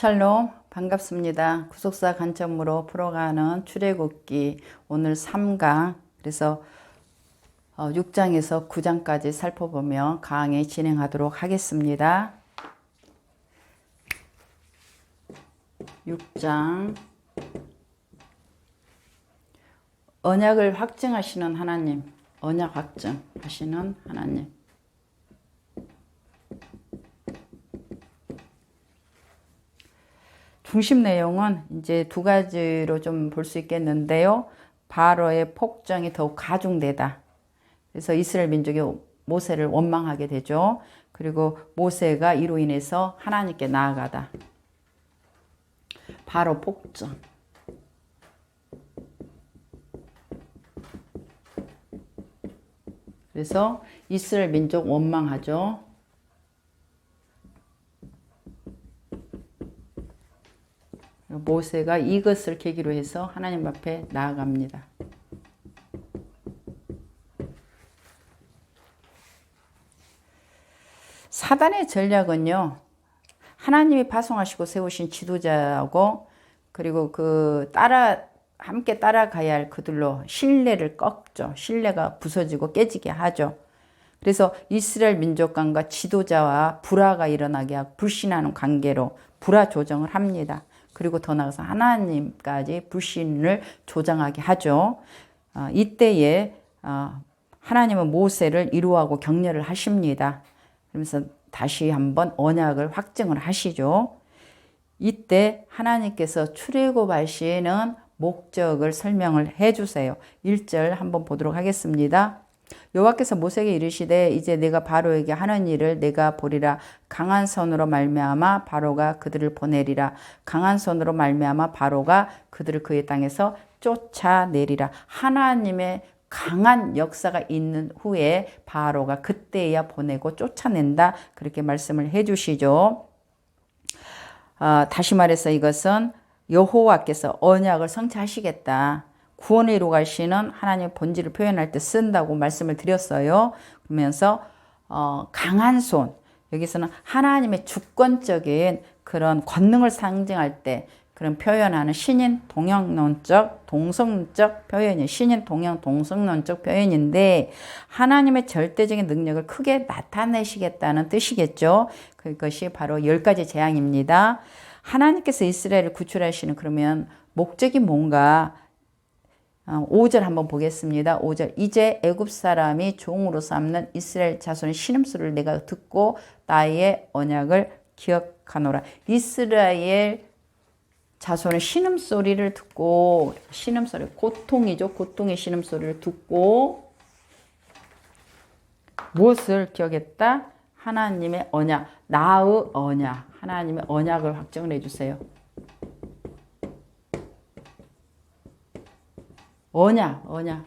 샬롬 반갑습니다. 구속사 관점으로 풀어가는 출애굽기 오늘 3강 그래서 6장에서 9장까지 살펴보며 강의 진행하도록 하겠습니다. 6장 언약을 확증하시는 하나님, 언약 확증하시는 하나님. 중심 내용은 이제 두 가지로 좀 볼 수 있겠는데요. 바로의 폭정이 더욱 가중되다. 그래서 이스라엘 민족이 모세를 원망하게 되죠. 그리고 모세가 이로 인해서 하나님께 나아가다. 바로 폭정. 그래서 이스라엘 민족 원망하죠. 모세가 이것을 계기로 해서 하나님 앞에 나아갑니다. 사단의 전략은요, 하나님이 파송하시고 세우신 지도자하고 그리고 함께 따라가야 할 그들로 신뢰를 꺾죠. 신뢰가 부서지고 깨지게 하죠. 그래서 이스라엘 민족 간과 지도자와 불화가 일어나게 하고 불신하는 관계로 불화 조정을 합니다. 그리고 더 나아가서 하나님까지 불신을 조장하게 하죠. 이때에 하나님은 모세를 위로하고 격려를 하십니다. 그러면서 다시 한번 언약을 확증을 하시죠. 이때 하나님께서 출애굽하시는 목적을 설명을 해주세요. 1절 한번 보도록 하겠습니다. 여호와께서 모세에게 이르시되 이제 내가 바로에게 하는 일을 내가 보리라. 강한 손으로 말미암아 바로가 그들을 보내리라. 강한 손으로 말미암아 바로가 그들을 그의 땅에서 쫓아내리라. 하나님의 강한 역사가 있는 후에 바로가 그때야 보내고 쫓아낸다. 그렇게 말씀을 해주시죠. 다시 말해서 이것은 여호와께서 언약을 성취하시겠다. 구원을 이루어 가시는 하나님의 본질을 표현할 때 쓴다고 말씀을 드렸어요. 그러면서 강한 손, 여기서는 하나님의 주권적인 그런 권능을 상징할 때 그런 표현하는 신인 동형론적, 동성론적 표현이 신인 동형 동성론적 표현인데 하나님의 절대적인 능력을 크게 나타내시겠다는 뜻이겠죠. 그것이 바로 10가지 재앙입니다. 하나님께서 이스라엘을 구출하시는 그러면 목적이 뭔가 5절 한번 보겠습니다. 5절 이제 애굽 사람이 종으로 삼는 이스라엘 자손의 신음소리를 내가 듣고 나의 언약을 기억하노라. 이스라엘 자손의 신음소리를 듣고 신음소리 고통이죠. 고통의 신음소리를 듣고 무엇을 기억했다? 하나님의 언약, 나의 언약, 하나님의 언약을 확정을 해주세요. 언약.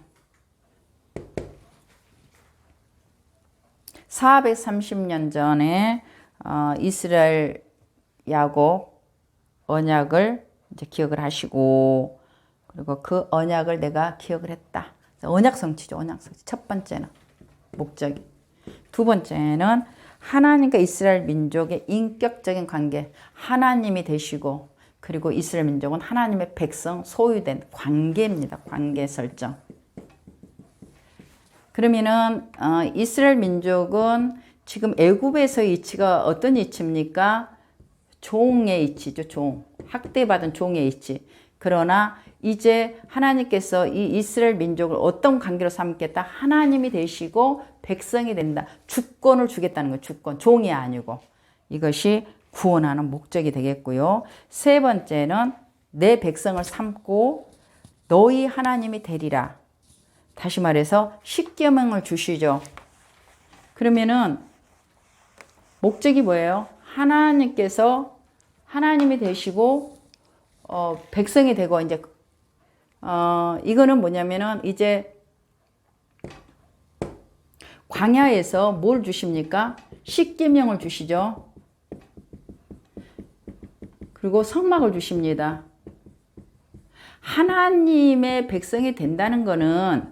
430년 전에 이스라엘 야곱 언약을 이제 기억을 하시고 그리고 그 언약을 내가 기억을 했다. 언약 성취죠. 언약 성취. 첫 번째는 목적이. 두 번째는 하나님과 이스라엘 민족의 인격적인 관계. 하나님이 되시고 그리고 이스라엘 민족은 하나님의 백성 소유된 관계입니다. 관계 설정. 그러면은 이스라엘 민족은 지금 애굽에서의 이치가 어떤 이치입니까? 종의 이치죠. 종. 학대받은 종의 이치. 그러나 이제 하나님께서 이 이스라엘 민족을 어떤 관계로 삼겠다? 하나님이 되시고 백성이 된다. 주권을 주겠다는 거예요. 주권. 종이 아니고. 이것이 구원하는 목적이 되겠고요. 세 번째는 내 백성을 삼고 너희 하나님이 되리라. 다시 말해서 십계명을 주시죠. 그러면은 목적이 뭐예요? 하나님께서 하나님이 되시고 백성이 되고 이제 이거는 뭐냐면은 이제 광야에서 뭘 주십니까? 십계명을 주시죠. 그리고 성막을 주십니다. 하나님의 백성이 된다는 거는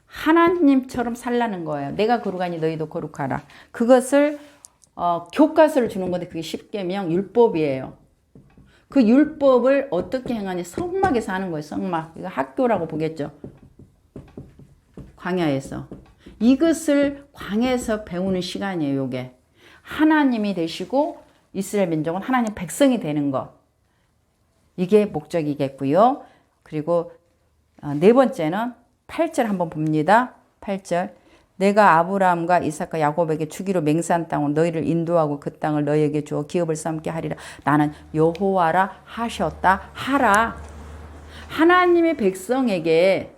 하나님처럼 살라는 거예요. 내가 거룩하니 너희도 거룩하라. 그것을 교과서를 주는 건데 그게 십계명 율법이에요. 그 율법을 어떻게 행하니? 성막에서 하는 거예요. 성막. 이거 학교라고 보겠죠. 광야에서. 이것을 광야에서 배우는 시간이에요. 요게. 하나님이 되시고 이스라엘 민족은 하나님 백성이 되는 것. 이게 목적이겠고요. 그리고 네 번째는 8절 한번 봅니다. 8절. 내가 아브라함과 이삭과 야곱에게 주기로 맹세한 땅으로 너희를 인도하고 그 땅을 너희에게 주어 기업을 삼게 하리라. 나는 여호와라 하셨다. 하라. 하나님의 백성에게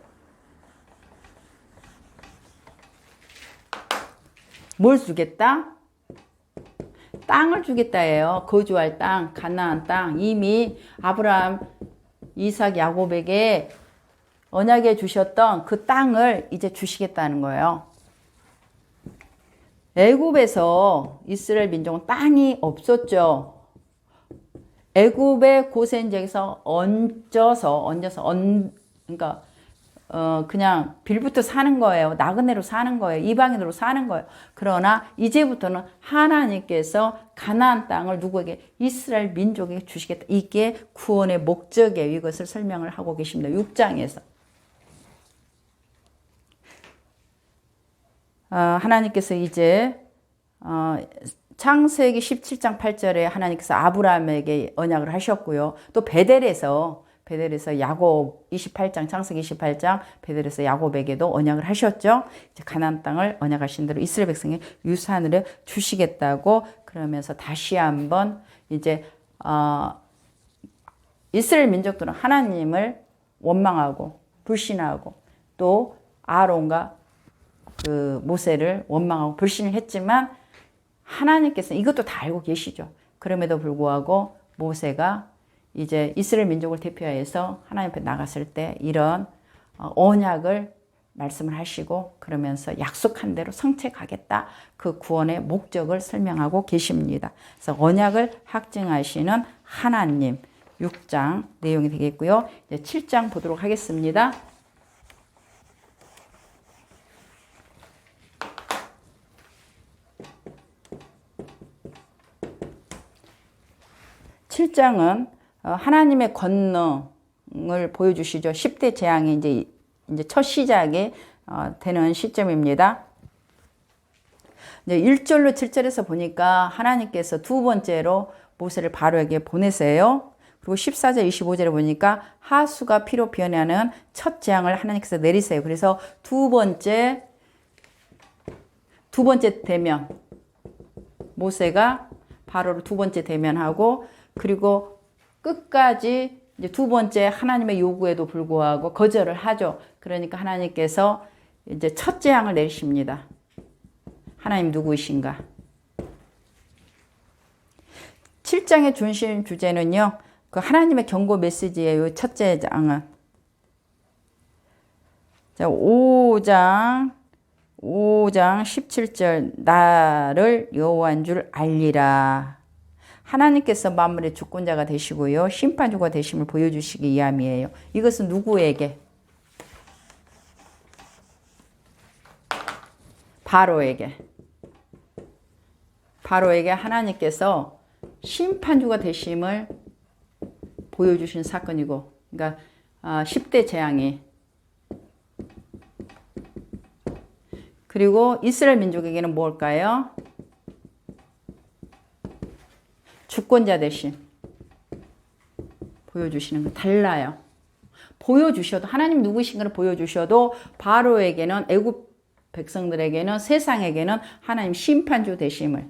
뭘 주겠다? 땅을 주겠다예요. 거주할 땅, 가나안 땅. 이미 아브라함, 이삭, 야곱에게 언약에 주셨던 그 땅을 이제 주시겠다는 거예요. 애굽에서 이스라엘 민족은 땅이 없었죠. 애굽의 고센 지역에서 그러니까 그냥 빌부터 사는 거예요. 나그네로 사는 거예요. 이방인으로 사는 거예요. 그러나 이제부터는 하나님께서 가나안 땅을 누구에게? 이스라엘 민족에게 주시겠다. 이게 구원의 목적이에요. 이것을 설명을 하고 계십니다. 6장에서. 하나님께서 이제 창세기 17장 8절에 하나님께서 아브라함에게 언약을 하셨고요. 또 베델에서 야곱 28장 창세기 28장 베델에서 야곱에게도 언약을 하셨죠. 이제 가나안 땅을 언약하신 대로 이스라엘 백성의 유산으로 주시겠다고 그러면서 다시 한번 이제 이스라엘 민족들은 하나님을 원망하고 불신하고 또 아론과 그 모세를 원망하고 불신을 했지만 하나님께서 이것도 다 알고 계시죠. 그럼에도 불구하고 모세가 이제 이스라엘 민족을 대표해서 하나님 앞에 나갔을 때 이런 언약을 말씀을 하시고 그러면서 약속한 대로 성취하겠다. 그 구원의 목적을 설명하고 계십니다. 그래서 언약을 확증하시는 하나님 6장 내용이 되겠고요. 이제 7장 보도록 하겠습니다. 7장은 하나님의 권능을 보여주시죠. 10대 재앙이 이제 첫 시작이 되는 시점입니다. 이제 1절로 7절에서 보니까 하나님께서 두 번째로 모세를 바로에게 보내세요. 그리고 14절 25절에 보니까 하수가 피로 변하는 첫 재앙을 하나님께서 내리세요. 그래서 두 번째 대면 모세가 바로를 두 번째 대면하고 그리고 끝까지 이제 두 번째 하나님의 요구에도 불구하고 거절을 하죠. 그러니까 하나님께서 이제 첫 재앙을 내리십니다. 하나님 누구이신가? 7장의 중심 주제는요. 그 하나님의 경고 메시지예요. 첫째 장은. 자, 5장 17절 나를 여호와인 줄 알리라. 하나님께서 만물의 주권자가 되시고요. 심판주가 되심을 보여주시기 위함이에요. 이것은 누구에게? 바로에게 하나님께서 심판주가 되심을 보여주신 사건이고, 그러니까 10대 재앙이, 그리고 이스라엘 민족에게는 뭘까요? 주권자 대신 보여주시는 거 달라요. 보여주셔도 하나님 누구이신가를 보여주셔도 바로에게는 애굽 백성들에게는 세상에게는 하나님 심판주 되심을,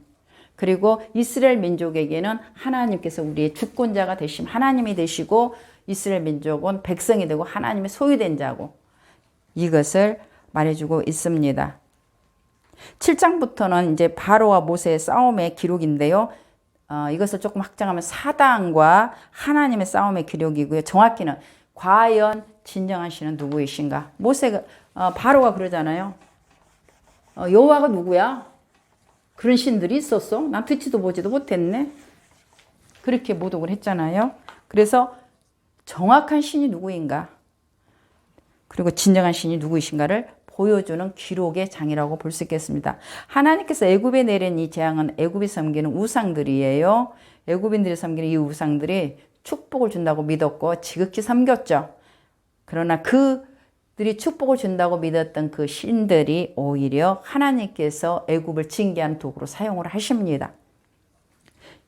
그리고 이스라엘 민족에게는 하나님께서 우리의 주권자가 되심, 하나님이 되시고 이스라엘 민족은 백성이 되고 하나님의 소유된 자고, 이것을 말해주고 있습니다. 7장부터는 이제 바로와 모세의 싸움의 기록인데요. 이것을 조금 확장하면 사단과 하나님의 싸움의 기록이고요. 정확히는 과연 진정한 신은 누구이신가? 모세가 바로가 그러잖아요. 여호와가 누구야? 그런 신들이 있었어? 난 듣지도 보지도 못했네. 그렇게 모독을 했잖아요. 그래서 정확한 신이 누구인가? 그리고 진정한 신이 누구이신가를 보여주는 기록의 장이라고 볼 수 있겠습니다. 하나님께서 애굽에 내린 이 재앙은 애굽이 섬기는 우상들이에요. 애굽인들이 섬기는 이 우상들이 축복을 준다고 믿었고 지극히 섬겼죠. 그러나 그들이 축복을 준다고 믿었던 그 신들이 오히려 하나님께서 애굽을 징계하는 도구로 사용을 하십니다.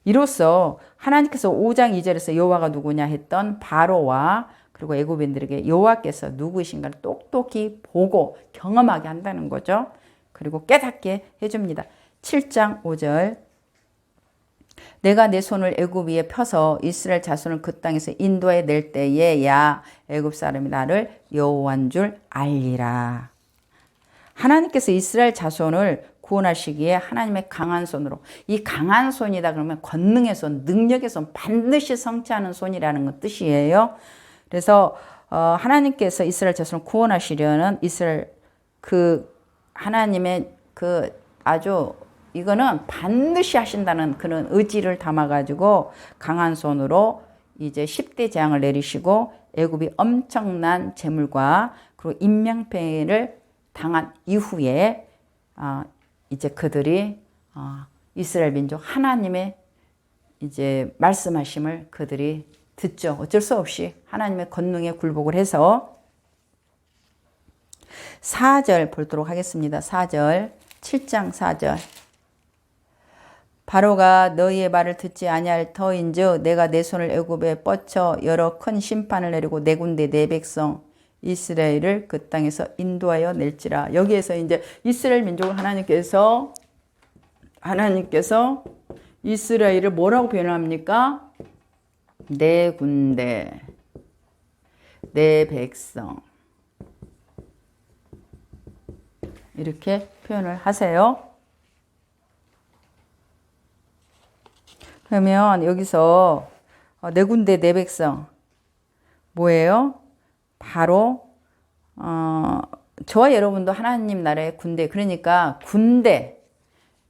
이로써 하나님께서 5장 2절에서 여호와가 누구냐 했던 바로와 그리고 애굽인들에게 여호와께서 누구이신가를 똑똑히 보고 경험하게 한다는 거죠. 그리고 깨닫게 해줍니다. 7장 5절 내가 내 손을 애굽 위에 펴서 이스라엘 자손을 그 땅에서 인도해 낼 때에 야 애굽 사람이 나를 여호와인 줄 알리라. 하나님께서 이스라엘 자손을 구원하시기에 하나님의 강한 손으로, 이 강한 손이다 그러면 권능의 손, 능력의 손, 반드시 성취하는 손이라는 것 뜻이에요. 그래서 하나님께서 이스라엘 자손을 구원하시려는 이스라엘 그 하나님의 그 아주 이거는 반드시 하신다는 그런 의지를 담아가지고 강한 손으로 이제 10대 재앙을 내리시고 애굽이 엄청난 재물과 그리고 인명피해를 당한 이후에 이제 그들이 이스라엘 민족 하나님의 이제 말씀하심을 그들이 듣죠. 어쩔 수 없이 하나님의 권능에 굴복을 해서 4절 보도록 하겠습니다. 4절 7장 4절 바로가 너희의 말을 듣지 아니할 터인즉 내가 내 손을 애굽에 뻗쳐 여러 큰 심판을 내리고 네 군데 내 백성 이스라엘을 그 땅에서 인도하여 낼지라. 여기에서 이제 이스라엘 민족을 하나님께서 이스라엘을 뭐라고 표현합니까? 네 군데 내 백성 이렇게 표현을 하세요. 그러면 여기서 네 군데 내 백성 뭐예요? 바로 저와 여러분도 하나님 나라의 군대, 그러니까 군대,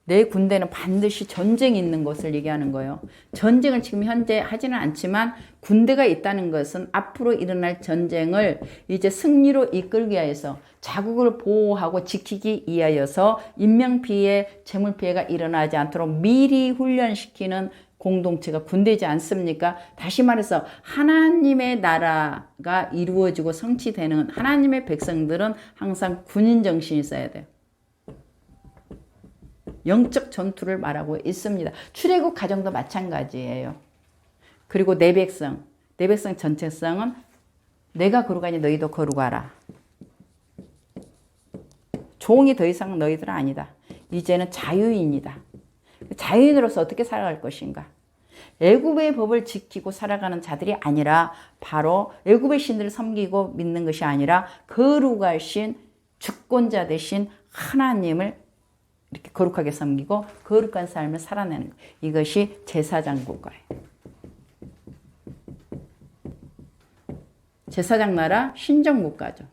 내 군대는 반드시 전쟁이 있는 것을 얘기하는 거예요. 전쟁을 지금 현재 하지는 않지만 군대가 있다는 것은 앞으로 일어날 전쟁을 이제 승리로 이끌기 위해서 자국을 보호하고 지키기 위하여서 인명피해, 재물피해가 일어나지 않도록 미리 훈련시키는 공동체가 군대지 않습니까? 다시 말해서 하나님의 나라가 이루어지고 성취되는 하나님의 백성들은 항상 군인 정신이 있어야 돼요. 영적 전투를 말하고 있습니다. 출애굽 가정도 마찬가지예요. 그리고 내 백성 전체성은 내가 거룩하니 너희도 거룩하라. 종이 더 이상 너희들은 아니다. 이제는 자유인이다. 자유인으로서 어떻게 살아갈 것인가? 애굽의 법을 지키고 살아가는 자들이 아니라 바로 애굽의 신들을 섬기고 믿는 것이 아니라 거룩하신 주권자 되신 하나님을 이렇게 거룩하게 섬기고 거룩한 삶을 살아내는 것. 이것이 제사장 국가예요. 제사장 나라 신정 국가죠.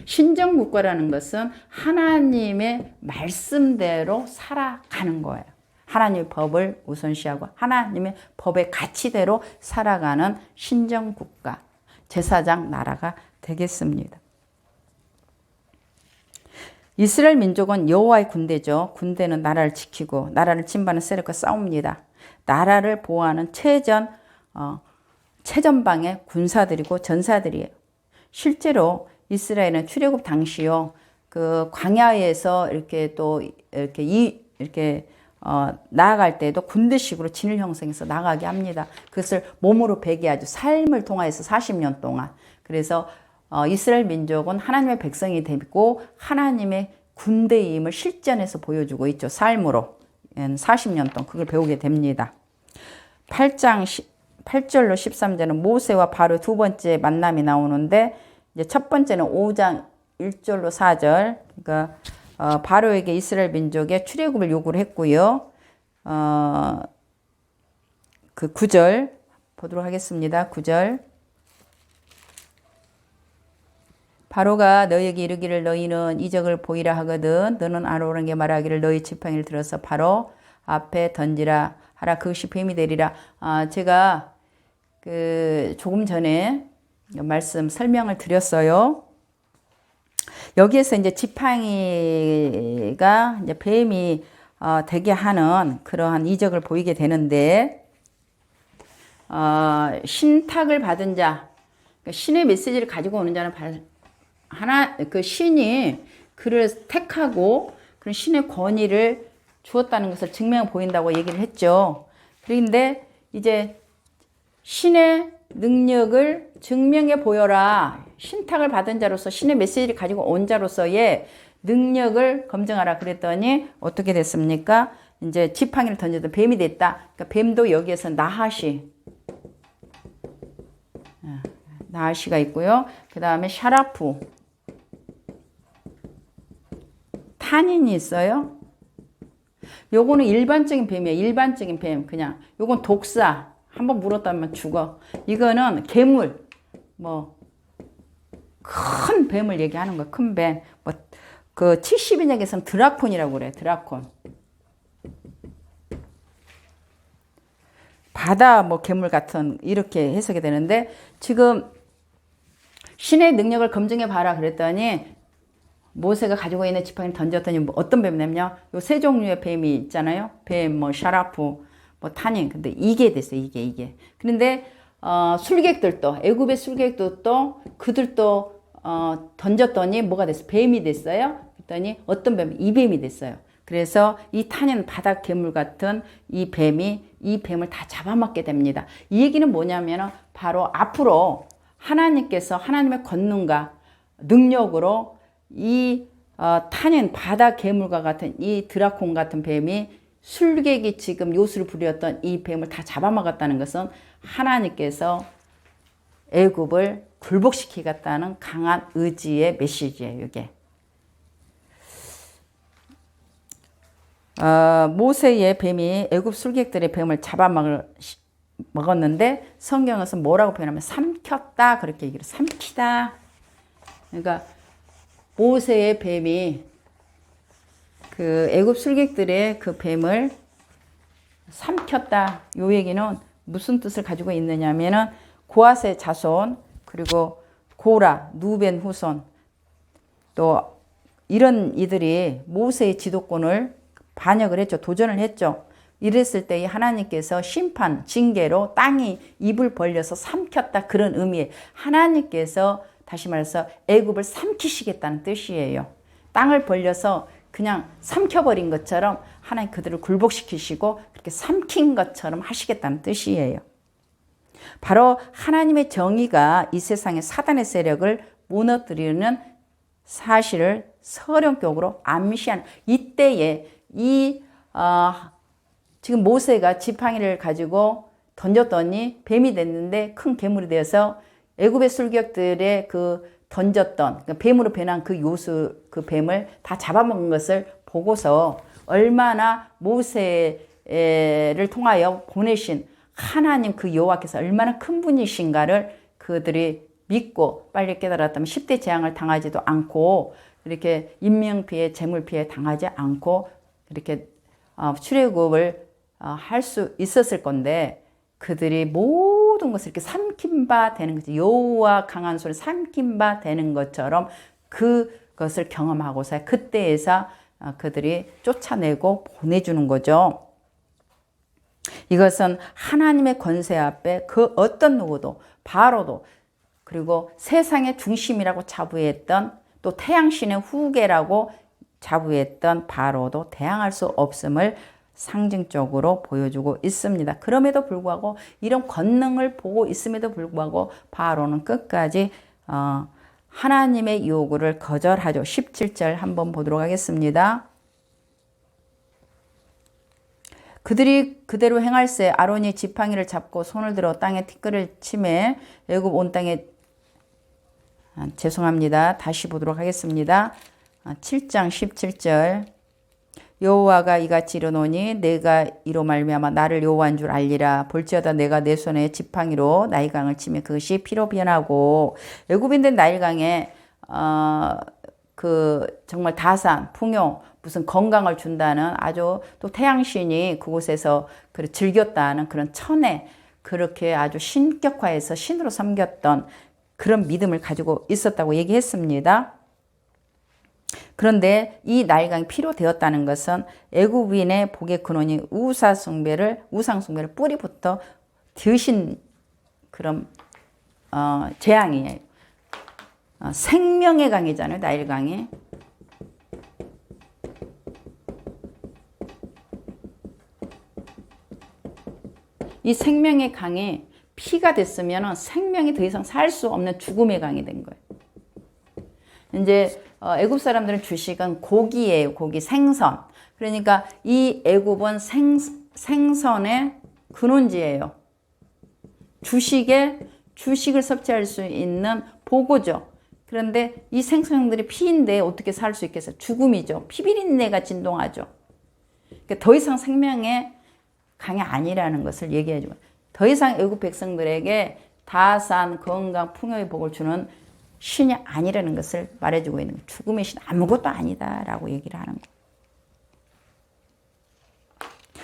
신정 국가라는 것은 하나님의 말씀대로 살아가는 거예요. 하나님의 법을 우선시하고 하나님의 법의 가치대로 살아가는 신정 국가, 제사장 나라가 되겠습니다. 이스라엘 민족은 여호와의 군대죠. 군대는 나라를 지키고 나라를 침범하는 세력과 싸웁니다. 나라를 보호하는 최전방의 군사들이고 전사들이에요. 실제로 이스라엘은 출애굽 당시요, 그 광야에서 이렇게 또 이렇게 나아갈 때도 군대식으로 진을 형성해서 나가게 합니다. 그것을 몸으로 배기하죠. 삶을 통하여서 40년 동안. 그래서 이스라엘 민족은 하나님의 백성이 되고 하나님의 군대임을 실전에서 보여주고 있죠. 삶으로 40년 동안 그걸 배우게 됩니다. 8장 8절로 13절은 모세와 바로 두 번째 만남이 나오는데 이제 첫 번째는 5장 1절로 4절. 그러니까 바로에게 이스라엘 민족의 출애굽을 요구를 했고요. 그 9절 보도록 하겠습니다. 9절. 바로가 너희에게 이르기를 너희는 이적을 보이라 하거든 너는 아론에게 말하기를 너희 지팡이를 들어서 바로 앞에 던지라 하라 그것이 뱀이 되리라. 제가 조금 전에 말씀 설명을 드렸어요. 여기에서 이제 지팡이가 이제 뱀이 되게 하는 그러한 이적을 보이게 되는데 신탁을 받은 자, 그러니까 신의 메시지를 가지고 오는 자는 그 신이 그를 택하고 그런 신의 권위를 주었다는 것을 증명 보인다고 얘기를 했죠. 그런데 이제 신의 능력을 증명해 보여라. 신탁을 받은 자로서 신의 메시지를 가지고 온 자로서의 능력을 검증하라 그랬더니 어떻게 됐습니까? 이제 지팡이를 던져도 뱀이 됐다. 그러니까 뱀도 여기에서 나하시가 있고요. 그 다음에 샤라프, 탄인이 있어요. 요거는 일반적인 뱀이에요. 일반적인 뱀. 그냥 요건 독사. 한번 물었다면 죽어. 이거는 괴물. 뭐 큰 뱀을 얘기하는 거야. 큰 뱀. 뭐 그 70인역에서는 드라콘이라고 그래. 드라콘. 바다 뭐 괴물 같은 이렇게 해석이 되는데 지금 신의 능력을 검증해 봐라 그랬더니 모세가 가지고 있는 지팡이를 던졌더니 뭐 어떤 뱀이냐면요. 요 세 종류의 뱀이 있잖아요. 뱀, 뭐 샤라프, 뭐 타닌. 근데 이게 됐어요. 이게. 그런데 술객들도 애굽의 술객들도 그들도 던졌더니 뭐가 됐어요? 뱀이 됐어요. 그랬더니 어떤 뱀이? 이 뱀이 됐어요. 그래서 이 타닌 바닥 괴물 같은 이 뱀을 다 잡아먹게 됩니다. 이 얘기는 뭐냐면 바로 앞으로 하나님께서 하나님의 권능과 능력으로 이 타닌 바다 괴물과 같은 이 드라콘 같은 뱀이 술객이 지금 요술을 부렸던 이 뱀을 다 잡아먹었다는 것은 하나님께서 애굽을 굴복시키겠다는 강한 의지의 메시지예요. 이게 모세의 뱀이 애굽 술객들의 뱀을 잡아먹었는데 성경에서 뭐라고 표현하면 삼켰다 그렇게 얘기를 삼키다. 그러니까 모세의 뱀이 그 애굽 술객들의 그 뱀을 삼켰다. 요 얘기는 무슨 뜻을 가지고 있느냐면은 고핫의 자손 그리고 고라, 누벤 후손 또 이런 이들이 모세의 지도권을 반역을 했죠. 도전을 했죠. 이랬을 때 하나님께서 심판, 징계로 땅이 입을 벌려서 삼켰다 그런 의미에 하나님께서 다시 말해서 애굽을 삼키시겠다는 뜻이에요. 땅을 벌려서 그냥 삼켜버린 것처럼 하나님 그들을 굴복시키시고 그렇게 삼킨 것처럼 하시겠다는 뜻이에요. 바로 하나님의 정의가 이 세상의 사단의 세력을 무너뜨리는 사실을 서령격으로 암시한 이때에 지금 모세가 지팡이를 가지고 던졌더니 뱀이 됐는데 큰 괴물이 되어서 애굽의 술객들의 그 던졌던 그러니까 뱀으로 변한 그 요술 그 뱀을 다 잡아먹은 것을 보고서 얼마나 모세를 통하여 보내신 하나님 그 여호와께서 얼마나 큰 분이신가를 그들이 믿고 빨리 깨달았다면 10대 재앙을 당하지도 않고 이렇게 인명피해 재물피해 당하지 않고 이렇게 출애굽을 할 수 있었을 건데 그들이 모든 것을 이렇게 삼킨 바 되는 거지. 여호와 강한 손을 삼킨 바 되는 것처럼 그것을 경험하고서 그때에서 그들이 쫓아내고 보내주는 거죠. 이것은 하나님의 권세 앞에 그 어떤 누구도 바로도 그리고 세상의 중심이라고 자부했던 또 태양신의 후계라고 자부했던 바로도 대항할 수 없음을 상징적으로 보여주고 있습니다. 그럼에도 불구하고 이런 권능을 보고 있음에도 불구하고 바로는 끝까지 하나님의 요구를 거절하죠. 17절 한번 보도록 하겠습니다. 그들이 그대로 행할세 아론이 지팡이를 잡고 손을 들어 땅에 티끌을 치매 애굽 온 땅에 죄송합니다. 다시 보도록 하겠습니다. 7장 17절 여호와가 이같이 이르노니 내가 이로 말미암아 나를 여호와인 줄 알리라. 볼지어다 내가 내 손에 지팡이로 나일강을 치면 그것이 피로 변하고 애굽인들 나일강에 그 정말 다산 풍요 무슨 건강을 준다는 아주 또 태양신이 그곳에서 즐겼다는 그런 천에 그렇게 아주 신격화해서 신으로 섬겼던 그런 믿음을 가지고 있었다고 얘기했습니다. 그런데 이 나일강이 피로 되었다는 것은 애굽인의 복의 근원이 우상숭배를 뿌리부터 드신 그런 재앙이에요. 생명의 강이잖아요. 나일강이. 이 생명의 강에 피가 됐으면 생명이 더 이상 살 수 없는 죽음의 강이 된 거예요. 이제 애굽 사람들은 주식은 고기예요. 고기, 생선. 그러니까 이 애굽은 생선의 근원지예요. 주식을 섭취할 수 있는 보고죠. 그런데 이 생선들이 피인데 어떻게 살 수 있겠어요? 죽음이죠. 피비린내가 진동하죠. 그러니까 더 이상 생명의 강이 아니라는 것을 얘기해 주고, 더 이상 애굽 백성들에게 다산, 건강, 풍요의 복을 주는 신이 아니라는 것을 말해주고 있는 거예요. 죽음의 신 아무것도 아니다라고 얘기를 하는 거예요.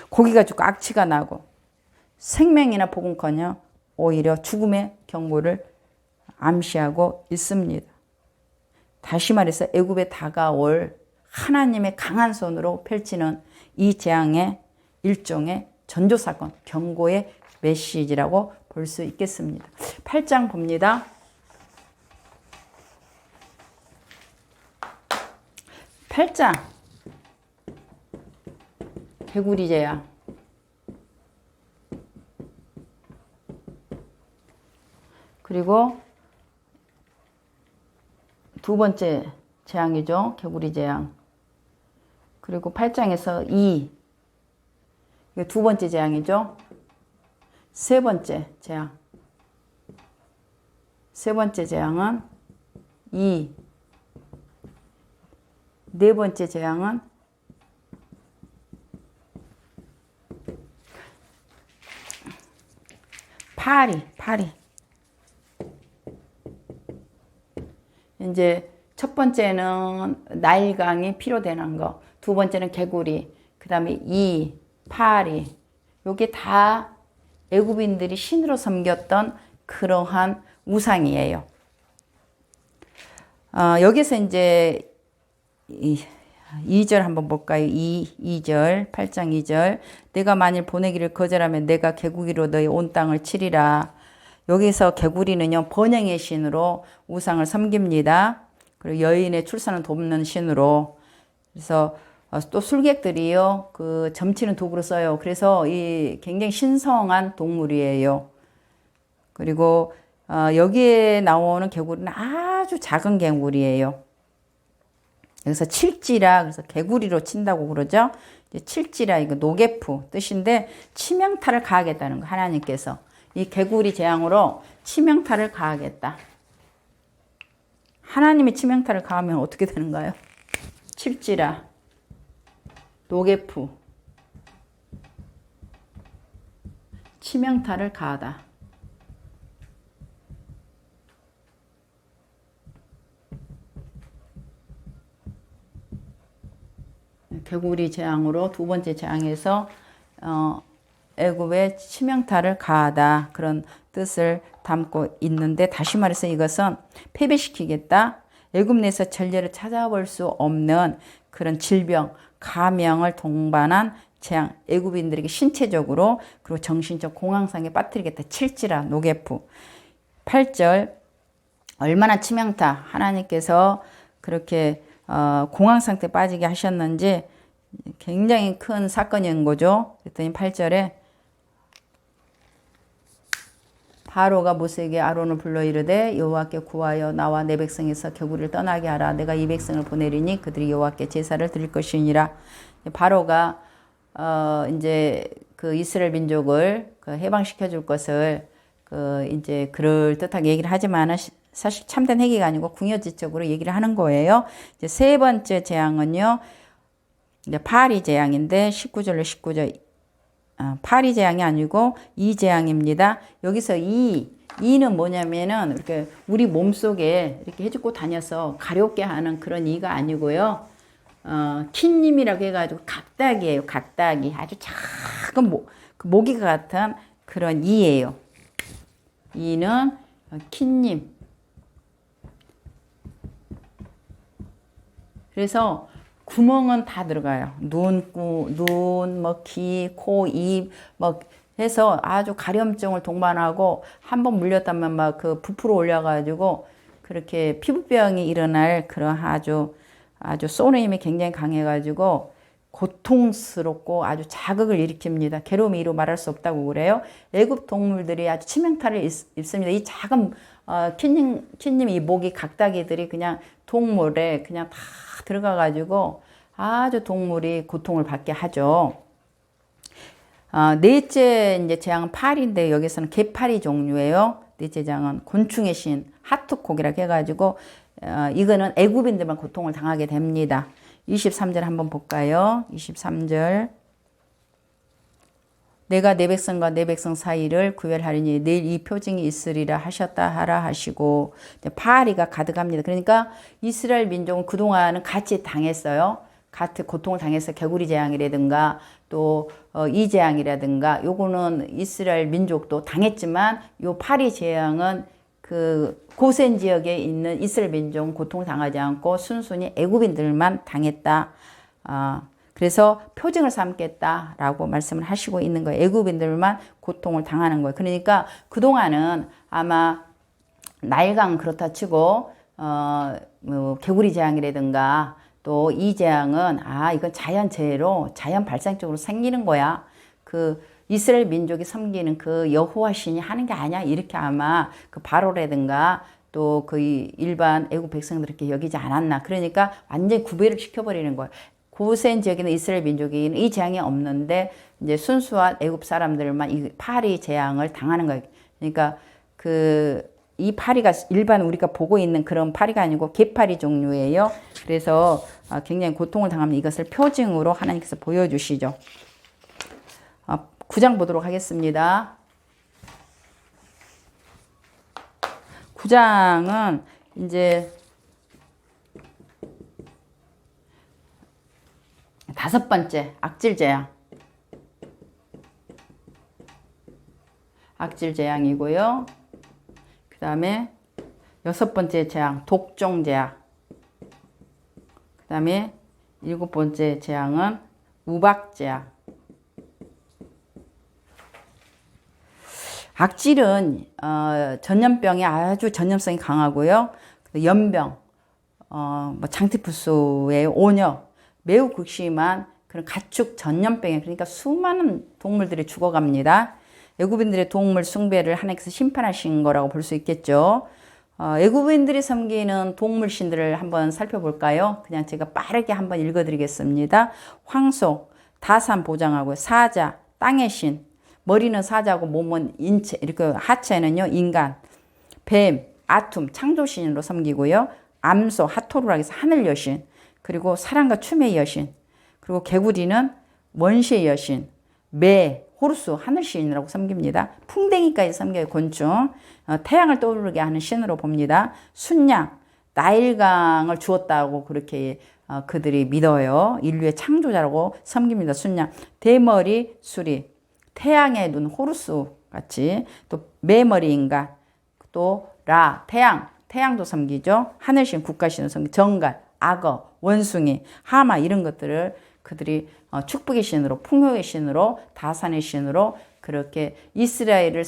고기가 죽고 악취가 나고 생명이나 복은커녕 오히려 죽음의 경고를 암시하고 있습니다. 다시 말해서 애굽에 다가올 하나님의 강한 손으로 펼치는 이 재앙의 일종의 전조사건, 경고의 메시지라고 볼 수 있겠습니다. 8장 봅니다. 8장 개구리 재앙. 그리고 두 번째 재앙이죠. 개구리 재앙. 그리고 8장에서 2. 이게 두 번째 재앙이죠. 세 번째 재앙. 세 번째 재앙은 2. 네 번째 재앙은 파리. 이제 첫 번째는 나일강이 피로 되는 거, 두 번째는 개구리, 그 다음에 파리. 요게 다 애굽인들이 신으로 섬겼던 그러한 우상이에요. 여기서 이제 2절 한번 볼까요? 2절, 8장 2절. 내가 만일 보내기를 거절하면 내가 개구리로 너희 온 땅을 치리라. 여기서 개구리는요, 번영의 신으로 우상을 섬깁니다. 그리고 여인의 출산을 돕는 신으로. 그래서 또 술객들이요, 그 점치는 도구로 써요. 그래서 이 굉장히 신성한 동물이에요. 그리고 여기에 나오는 개구리는 아주 작은 개구리예요. 여기서 칠지라, 그래서 개구리로 친다고 그러죠. 이제 칠지라, 이거 노게프 뜻인데 치명타를 가하겠다는 거, 하나님께서. 이 개구리 재앙으로 치명타를 가하겠다. 하나님이 치명타를 가하면 어떻게 되는가요? 칠지라, 노게프, 치명타를 가하다. 개구리 재앙으로 두 번째 재앙에서 애굽에 치명타를 가하다, 그런 뜻을 담고 있는데, 다시 말해서 이것은 패배시키겠다. 애굽 내에서 전례를 찾아볼 수 없는 그런 질병, 가명을 동반한 재앙, 애굽인들에게 신체적으로 그리고 정신적 공황상에 빠뜨리겠다. 칠지라, 노게프. 8절, 얼마나 치명타, 하나님께서 그렇게 공황 상태에 빠지게 하셨는지 굉장히 큰 사건인 거죠. 그랬더니 8절에 바로가 모세에게 아론을 불러 이르되 여호와께 구하여 나와 내 백성에서 개구리를 떠나게 하라. 내가 이 백성을 보내리니 그들이 여호와께 제사를 드릴 것이니라. 바로가 이제 그 이스라엘 민족을 해방시켜 줄 것을 이제 그럴 듯하게 얘기를 하지만 사실 참된 회개가 아니고 궁여지적으로 얘기를 하는 거예요. 이제 세 번째 재앙은요, 이제 파리 재앙인데 19절로 19절. 파리 재앙이 아니고 이 재앙입니다. 여기서 이는 뭐냐면은 이렇게 우리 몸속에 이렇게 해주고 다녀서 가렵게 하는 그런 이가 아니고요. 킨님이라고 해가지고 각닭이에요. 각닭이 아주 작은 모기 같은 그런 이예요. 이는 킨님. 그래서 구멍은 다 들어가요. 눈, 귀, 코, 입, 해서 아주 가려움증을 동반하고 한번 물렸다면 막 그 부풀어 올려가지고 그렇게 피부병이 일어날 그런 아주 쏘는 힘이 굉장히 강해가지고 고통스럽고 아주 자극을 일으킵니다. 괴로움이 이루 말할 수 없다고 그래요. 애굽 동물들이 아주 치명타를 입습니다. 이 작은 캣님 이 모기 각다기들이 그냥 동물에 그냥 다 들어가가지고 아주 동물이 고통을 받게 하죠. 넷째 이제 재앙은 파리인데 여기서는 개파리 종류예요. 넷째 재앙은 곤충의 신 하트콕이라고 해가지고 이거는 애굽인들만 고통을 당하게 됩니다. 23절 한번 볼까요? 23절. 내가 내 백성과 내 백성 사이를 구별하리니 내일 이 표징이 있으리라 하셨다 하라 하시고 파리가 가득합니다. 그러니까 이스라엘 민족은 그동안은 같이 당했어요. 같은 고통을 당해서 개구리 재앙이라든가 또 이 재앙이라든가 요거는 이스라엘 민족도 당했지만 요 파리 재앙은 그 고센 지역에 있는 이스라엘 민족은 고통을 당하지 않고 순순히 애굽인들만 당했다. 그래서 표징을 삼겠다라고 말씀을 하시고 있는 거예요. 애굽인들만 고통을 당하는 거예요. 그러니까 그동안은 아마 나일강 그렇다 치고 뭐 개구리 재앙이라든가 또 이 재앙은 이건 자연재해로 자연 발생적으로 생기는 거야. 그 이스라엘 민족이 섬기는 그 여호와 신이 하는 게 아니야. 이렇게 아마 그 바로라든가 또 그 일반 애국 백성들 이렇게 여기지 않았나. 그러니까 완전히 구별을 시켜버리는 거예요. 고센 지역에는 이스라엘 민족이 이 재앙이 없는데 이제 순수한 애국 사람들만 이 파리 재앙을 당하는 거예요. 그러니까 이 파리가 일반 우리가 보고 있는 그런 파리가 아니고 개파리 종류예요. 그래서 굉장히 고통을 당하면 이것을 표징으로 하나님께서 보여주시죠. 9장 보도록 하겠습니다. 9장은 이제 5번째 악질 재앙. 악질 재앙이고요. 그 다음에 6번째 재앙 독종 재앙. 그 다음에 7번째 재앙은 우박 재앙. 악질은 전염병이 아주 전염성이 강하고요. 연병, 뭐 장티푸스의 온역, 매우 극심한 그런 가축 전염병에 그러니까 수많은 동물들이 죽어갑니다. 애굽인들의 동물 숭배를 하나님께서 심판하신 거라고 볼 수 있겠죠. 애굽인들이 섬기는 동물 신들을 한번 살펴볼까요? 그냥 제가 빠르게 한번 읽어드리겠습니다. 황소, 다산 보장하고 사자, 땅의 신, 머리는 사자고 몸은 인체, 이렇게 하체는요 인간, 뱀, 아툼, 창조신으로 섬기고요. 암소, 하토루라 해서 하늘 여신, 그리고 사랑과 춤의 여신, 그리고 개구리는 원시의 여신, 매, 호루스, 하늘신이라고 섬깁니다. 풍뎅이까지 섬겨요. 곤충, 태양을 떠오르게 하는 신으로 봅니다. 순양, 나일강을 주었다고 그렇게 그들이 믿어요. 인류의 창조자라고 섬깁니다. 순양, 대머리 수리, 태양의 눈 호루스 같이, 또 매머리 인간, 또 라, 태양도 섬기죠. 하늘신, 국가신을 섬기, 정갈, 악어, 원숭이, 하마 이런 것들을 그들이 축복의 신으로, 풍요의 신으로, 다산의 신으로 그렇게 이스라엘을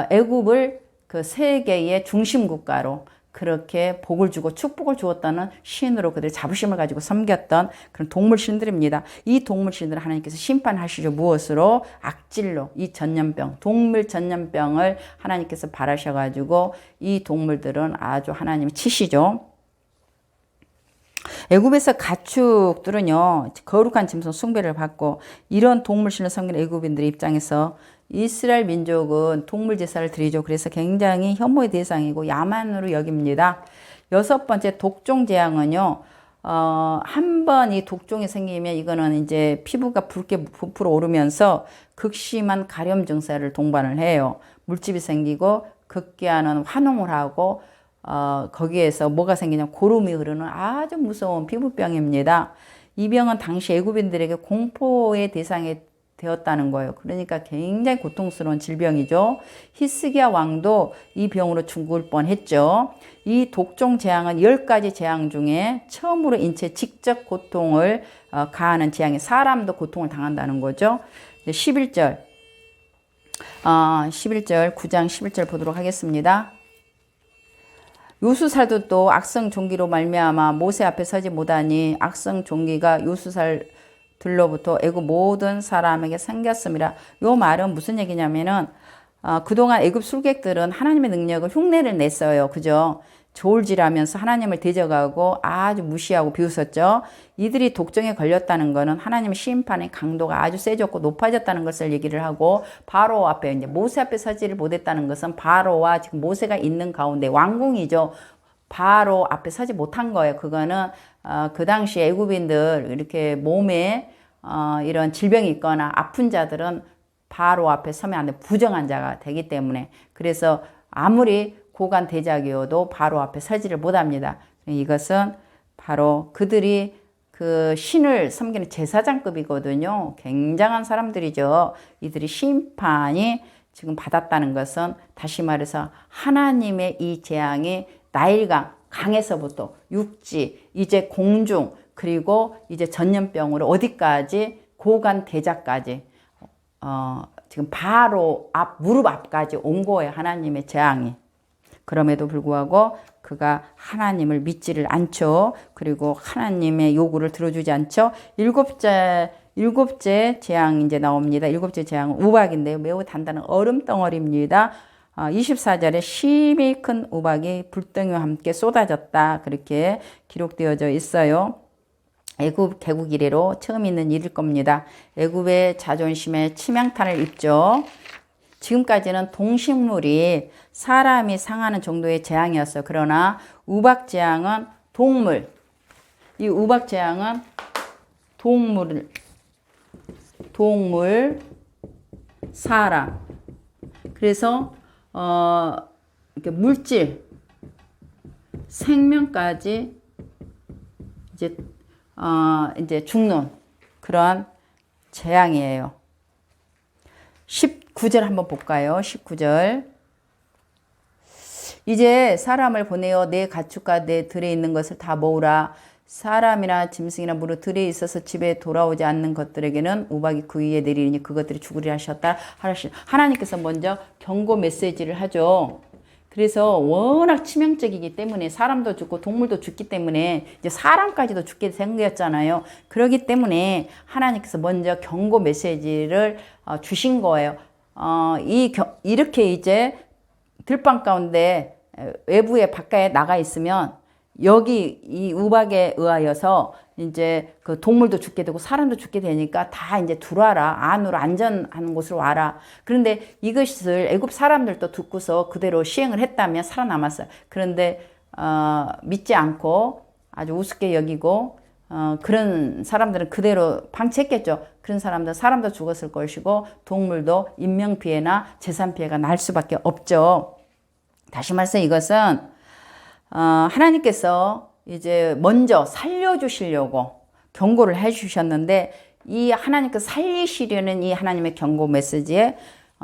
애굽을 그 세계의 중심 국가로 그렇게 복을 주고 축복을 주었다는 신으로 그들이 자부심을 가지고 섬겼던 그런 동물 신들입니다. 이 동물 신들을 하나님께서 심판하시죠. 무엇으로? 악질로. 이 전염병, 동물 전염병을 하나님께서 바라셔가지고 이 동물들은 아주 하나님이 치시죠. 애굽에서 가축들은요 거룩한 짐승 숭배를 받고 이런 동물신을 섬기는 애굽인들 입장에서 이스라엘 민족은 동물 제사를 드리죠. 그래서 굉장히 혐오의 대상이고 야만으로 여깁니다. 6번째 독종 재앙은요. 한 번 이 독종이 생기면 이거는 이제 피부가 붉게 부풀어 오르면서 극심한 가려움 증세를 동반을 해요. 물집이 생기고 극기하는 화농을 하고 거기에서 뭐가 생기냐면 고름이 흐르는 아주 무서운 피부병입니다. 이 병은 당시 애굽인들에게 공포의 대상이 되었다는 거예요. 그러니까 굉장히 고통스러운 질병이죠. 히스기야 왕도 이 병으로 죽을 뻔했죠. 이 독종 재앙은 10가지 재앙 중에 처음으로 인체에 직접 고통을 가하는 재앙이 사람도 고통을 당한다는 거죠. 11절 11절, 9장 11절 보도록 하겠습니다. 요수살도 또 악성 종기로 말미암아 모세 앞에 서지 못하니 악성 종기가 요수살들로부터 애굽 모든 사람에게 생겼음이라. 요 말은 무슨 얘기냐면은 그동안 애굽 술객들은 하나님의 능력을 흉내를 냈어요. 그죠? 저울질하면서 하나님을 대적하고 아주 무시하고 비웃었죠. 이들이 독정에 걸렸다는 것은 하나님의 심판의 강도가 아주 세졌고 높아졌다는 것을 얘기를 하고, 바로 앞에 이제 모세 앞에 서지를 못했다는 것은 바로와 지금 모세가 있는 가운데 왕궁이죠. 바로 앞에 서지 못한 거예요. 그거는 그 당시 애굽인들 이렇게 몸에 이런 질병이 있거나 아픈 자들은 바로 앞에 서면 안 돼. 부정한 자가 되기 때문에. 그래서 아무리 고관 대작이어도 바로 앞에 서지를 못합니다. 이것은 바로 그들이 그 신을 섬기는 제사장급이거든요. 굉장한 사람들이죠. 이들이 심판이 지금 받았다는 것은 다시 말해서 하나님의 이 재앙이 나일강 강에서부터 육지, 이제 공중, 그리고 이제 전염병으로 어디까지 고관 대작까지 지금 바로 앞 무릎 앞까지 온 거예요. 하나님의 재앙이. 그럼에도 불구하고 그가 하나님을 믿지를 않죠. 그리고 하나님의 요구를 들어주지 않죠. 일곱째 재앙 이제 나옵니다. 일곱째 재앙은 우박인데요. 매우 단단한 얼음 덩어리입니다. 24절에 심히 큰 우박이 불덩이와 함께 쏟아졌다. 그렇게 기록되어져 있어요. 애굽 개국 이래로 처음 있는 일일 겁니다. 애굽의 자존심에 치명타를 입죠. 지금까지는 동식물이 사람이 상하는 정도의 재앙이었어요. 그러나 우박 재앙은 동물, 이 우박 재앙은 동물, 사람. 그래서 이렇게 물질, 생명까지 이제 죽는 그런 재앙이에요. 19절 한번 볼까요? 19절. 이제 사람을 보내어 내 가축과 내 들에 있는 것을 다 모으라. 사람이나 짐승이나 무릇 들에 있어서 집에 돌아오지 않는 것들에게는 우박이 그 위에 내리니 그것들이 죽으리라 하셨다. 하나님께서 먼저 경고 메시지를 하죠. 그래서 워낙 치명적이기 때문에 사람도 죽고 동물도 죽기 때문에 이제 사람까지도 죽게 생겼잖아요. 그렇기 때문에 하나님께서 먼저 경고 메시지를 주신 거예요. 이렇게 이제 들방 가운데 외부에 바깥에 나가 있으면 여기 이 우박에 의하여서 이제 그 동물도 죽게 되고 사람도 죽게 되니까 다 이제 들어와라. 안으로 안전한 곳으로 와라. 그런데 이것을 애굽 사람들도 듣고서 그대로 시행을 했다면 살아남았어요. 그런데 믿지 않고 아주 우습게 여기고 그런 사람들은 그대로 방치했겠죠. 그런 사람도 죽었을 것이고 동물도 인명피해나 재산피해가 날 수밖에 없죠. 다시 말해서 이것은 하나님께서 이제 먼저 살려주시려고 경고를 해주셨는데, 이 하나님께서 살리시려는 이 하나님의 경고 메시지에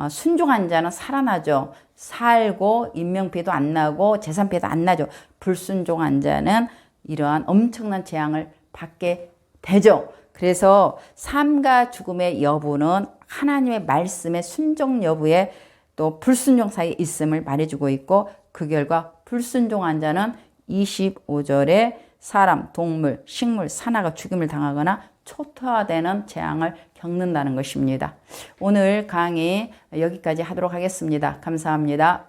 순종한 자는 살아나죠. 살고 인명피해도 안 나고 재산피해도 안 나죠. 불순종한 자는 이러한 엄청난 재앙을 받게 되죠. 그래서 삶과 죽음의 여부는 하나님의 말씀의 순종 여부에 또 불순종 사이에 있음을 말해주고 있고, 그 결과 불순종한 자는 25절에 사람, 동물, 식물, 산화가 죽임을 당하거나 초토화되는 재앙을 겪는다는 것입니다. 오늘 강의 여기까지 하도록 하겠습니다. 감사합니다.